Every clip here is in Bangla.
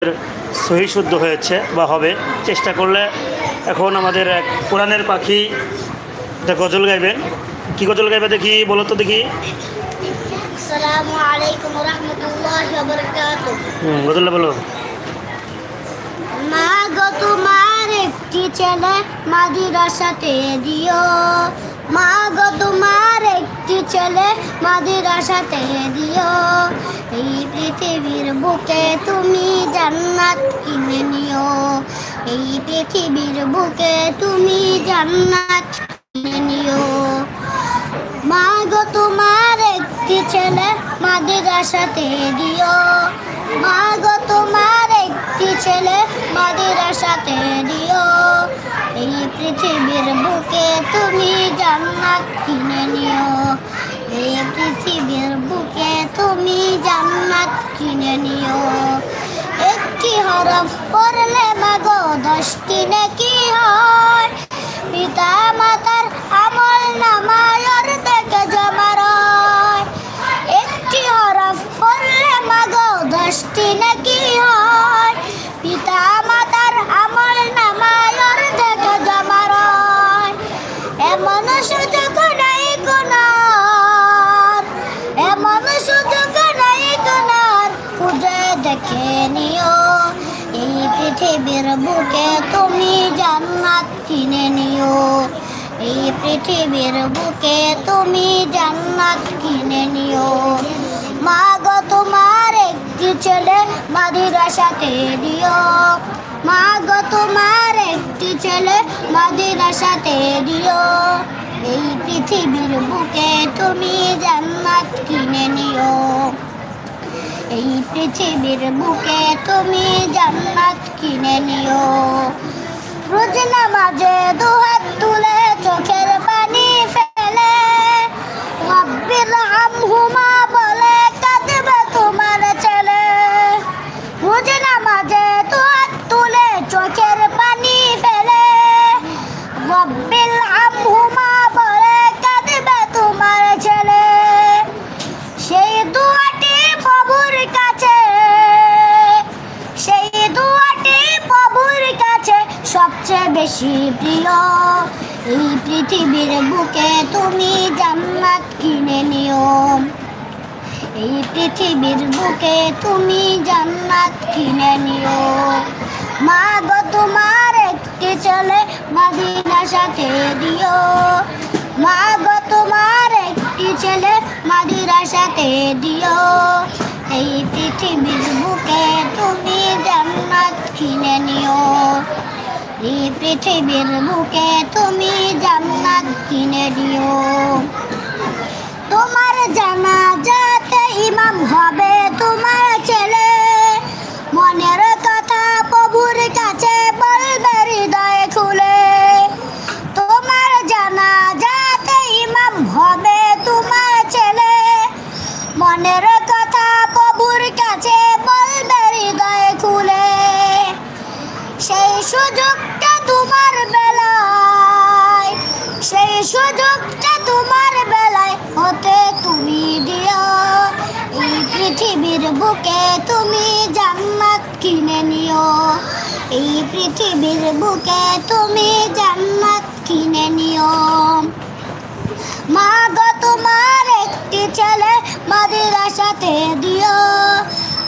সহি শুদ্ধ হয়েছে বা হবে চেষ্টা করলে। এখন আমাদের এক কোরআনের পাখি একটা গজল গাইবেন। কি গজল গাইবে দেখি, বলো তো দেখি। আসসালামু আলাইকুম ওয়া রাহমাতুল্লাহি ওয়া বারাকাতুহু। গজলটা বলো। মা গো তোমার একটি ছেলে মাদ্রাসাতে দিও, মা গো তোমার একটি ছেলে মাদ্রাসাতে দিও। এই পৃথিবীর বুকে তুমি জান্নাত কিনে নিও, এই পৃথিবীর বুকে তুমি জান্নাত কিনে নিও। মা গো তোমার একটি ছেলে মাদ্রাসাতে দিও, মা গো তোমার একটি ছেলে মাদ্রাসাতে দিও। এই পৃথিবীর বুকে তুমি জান্নাত কিনে নিও, এই পৃথিবীর বুকে তুমি জান্নাত কিনে নিও। একটি হরফ পড়লে মা গো 10টি নেকি হয়, পিতা মাতার আমল নামায় অর্ধেক জমা রয়। একটি হরফ পড়লে মা গো 10টি নেকি হয়, পিতা মাতার আমল নামায় অর্ধেক জমা রয়। এমন সুযোগ নাই গুনার, এমন সুযোগ নাই গুনার, খুঁজে দেখে নিও। এই পৃথিবীর বুকে তুমি জান্নাত কিনে নিও, এই পৃথিবীর বুকে তুমি জান্নাত কিনে নিও। মা গো তোমার একটি ছেলে মাদ্রাসাতে দিও, মা গো তোমার একটি ছেলে মাদ্রাসাতে দিও। এই পৃথিবীর বুকে তুমি জান্নাত কিনে নিও, এই পৃথিবীর বুকে তুমি জান্নাত কিনে নিও। রোজ নামাজে দুহাত তুলে চোখের পানি ফেলে রব্বির হামহুমা বলে কাঁদবে তোমার ছেলে। রোজ নামাজে দুহাত তুলে চোখের পানি ফেলে রব্বির হামহুমা বলে কাঁদবে তোমার ছেলে। সেই দুয়াটি প্রভুর কাছে, সেই দুয়াটি প্রভুর কাছে সবচেয়ে বেশি প্রিয়। এই পৃথিবীর বুকে তুমি জান্নাত কিনে নিও, এই পৃথিবীর বুকে তুমি জান্নাত কিনে নিও। মা গো তোমার একটি ছেলে মাদ্রাসাতে দিও, মা গো তোমার একটি ছেলে মাদ্রাসাতে দিও। এই পৃথিবীর বুকে তুমি জান্নাত কিনে নিও, এই পৃথিবীর বুকে তুমি জান্নাত কিনে নিও। তোমার জানাজাতে ইমাম হবে তোমার ছেলে, মনের কথা প্রভুর কাছে বলবে হৃদয় খুলে। তোমার জানাজাতে ইমাম হবে তোমার ছেলে, মনের কথা প্রভুর কাছে বলবে হৃদয় খুলে। সেই সুযোগটা তোমার বেলায়, সেই সুযোগটা তোমার বেলায় হতে তুমি দিও। এই পৃথিবীর বুকে তুমি জান্নাত কিনে নিও, এই পৃথিবীর বুকে তুমি জান্নাত কিনে নিও। মা গো তোমার একটি ছেলে মাদ্রাসাতে দিও,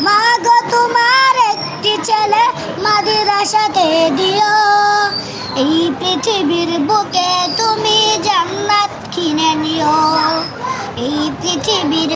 মা গো তোমার একটি ছেলে মাদ্রাসাতে দিও। এই পৃথিবীর বুকে তুমি জান্নাত কিনে নিও, এই পৃথিবীর